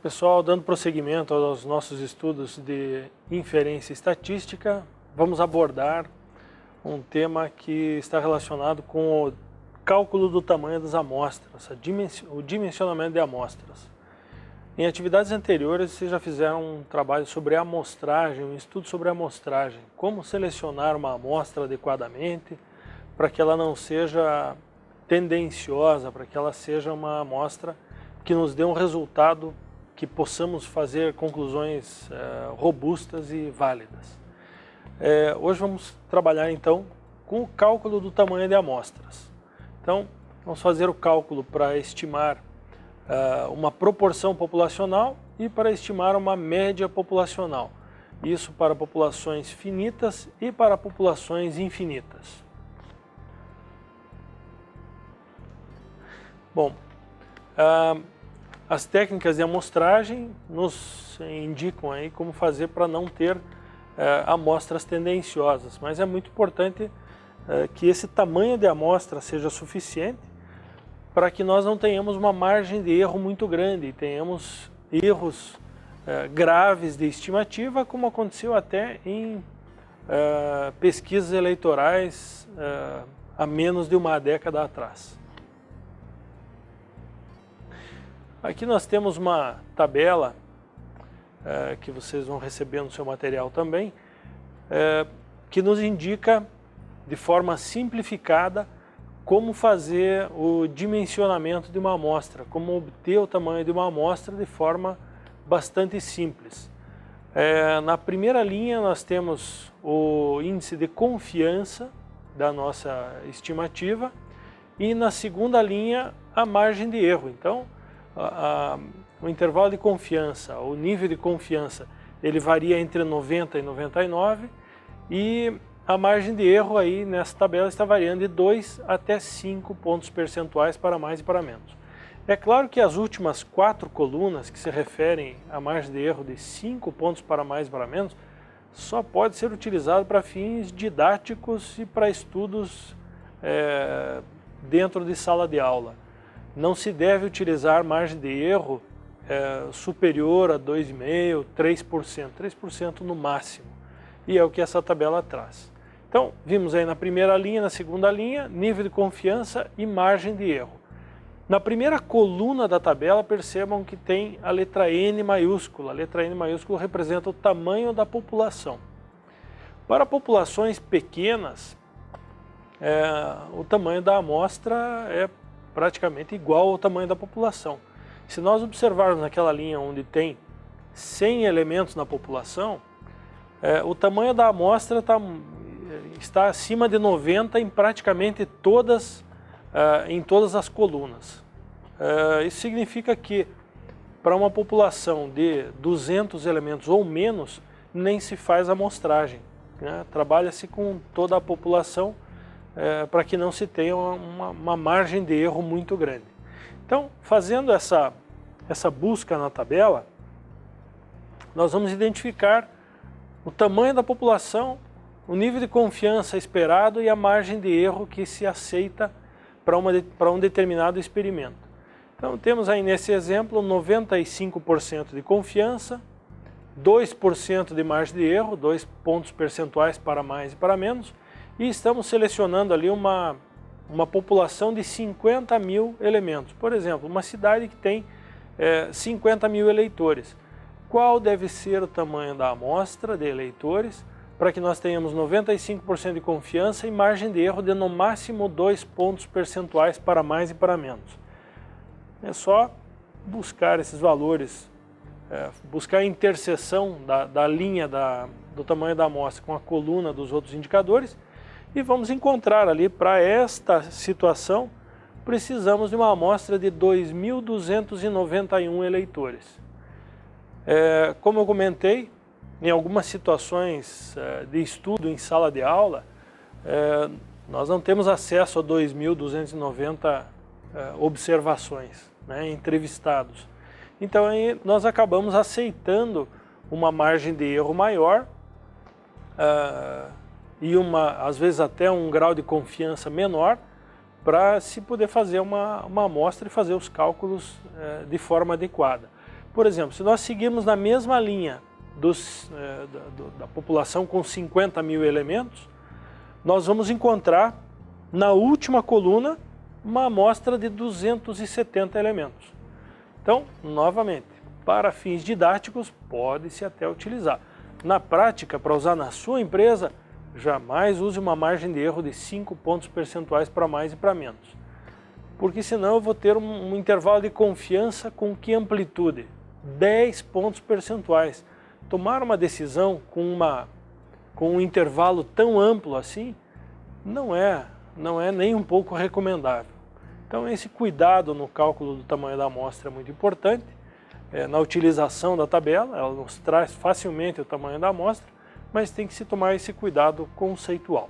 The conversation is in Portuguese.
Pessoal, dando prosseguimento aos nossos estudos de inferência estatística, vamos abordar um tema que está relacionado com o cálculo do tamanho das amostras, o dimensionamento de amostras. Em atividades anteriores, vocês já fizeram um trabalho sobre amostragem, um estudo sobre amostragem, como selecionar uma amostra adequadamente para que ela não seja tendenciosa, para que ela seja uma amostra que nos dê um resultado que possamos fazer conclusões robustas e válidas. Hoje vamos trabalhar então com o cálculo do tamanho de amostras. Então, vamos fazer o cálculo para estimar uma proporção populacional e para estimar uma média populacional. Isso para populações finitas e para populações infinitas. Bom, as técnicas de amostragem nos indicam aí como fazer para não ter amostras tendenciosas, mas é muito importante que esse tamanho de amostra seja suficiente para que nós não tenhamos uma margem de erro muito grande e tenhamos erros graves de estimativa, como aconteceu até em pesquisas eleitorais há menos de uma década atrás. Aqui nós temos uma tabela que vocês vão receber no seu material também, que nos indica de forma simplificada como fazer o dimensionamento de uma amostra, como obter o tamanho de uma amostra de forma bastante simples. Na primeira linha nós temos o índice de confiança da nossa estimativa e na segunda linha a margem de erro. Então, o intervalo de confiança, o nível de confiança, ele varia entre 90 e 99 e a margem de erro aí nessa tabela está variando de 2 até 5 pontos percentuais para mais e para menos. É claro que as últimas 4 colunas que se referem à margem de erro de 5 pontos para mais e para menos só pode ser utilizado para fins didáticos e para estudos dentro de sala de aula. Não se deve utilizar margem de erro superior a 2,5%, 3%, 3% no máximo. E é o que essa tabela traz. Então, vimos aí na primeira linha, na segunda linha, nível de confiança e margem de erro. Na primeira coluna da tabela, percebam que tem a letra N maiúscula. A letra N maiúscula representa o tamanho da população. Para populações pequenas, o tamanho da amostra é praticamente igual ao tamanho da população. Se nós observarmos naquela linha onde tem 100 elementos na população, o tamanho da amostra está acima de 90 em praticamente todas as colunas. Isso significa que para uma população de 200 elementos ou menos, nem se faz amostragem, né? Trabalha-se com toda a população para que não se tenha uma margem de erro muito grande. Então, fazendo essa busca na tabela, nós vamos identificar o tamanho da população, o nível de confiança esperado e a margem de erro que se aceita para um determinado experimento. Então, temos aí nesse exemplo 95% de confiança, 2% de margem de erro, 2 pontos percentuais para mais e para menos, e estamos selecionando ali uma população de 50 mil elementos. Por exemplo, uma cidade que tem 50 mil eleitores. Qual deve ser o tamanho da amostra de eleitores para que nós tenhamos 95% de confiança e margem de erro de no máximo 2 pontos percentuais para mais e para menos? É só buscar esses valores, buscar a interseção da linha do tamanho da amostra com a coluna dos outros indicadores. E vamos encontrar ali, para esta situação, precisamos de uma amostra de 2.291 eleitores. Como eu comentei, em algumas situações de estudo em sala de aula, nós não temos acesso a 2.290 observações, né, entrevistados. Então aí nós acabamos aceitando uma margem de erro maior, e às vezes até um grau de confiança menor, para se poder fazer uma amostra e fazer os cálculos de forma adequada. Por exemplo, se nós seguirmos na mesma linha da população com 50 mil elementos, nós vamos encontrar na última coluna uma amostra de 270 elementos. Então, novamente, para fins didáticos, pode-se até utilizar. Na prática, para usar na sua empresa, jamais use uma margem de erro de 5 pontos percentuais para mais e para menos. Porque senão eu vou ter um intervalo de confiança com que amplitude? 10 pontos percentuais. Tomar uma decisão com um intervalo tão amplo assim, não é nem um pouco recomendável. Então esse cuidado no cálculo do tamanho da amostra é muito importante. Na utilização da tabela, ela nos traz facilmente o tamanho da amostra, mas tem que se tomar esse cuidado conceitual.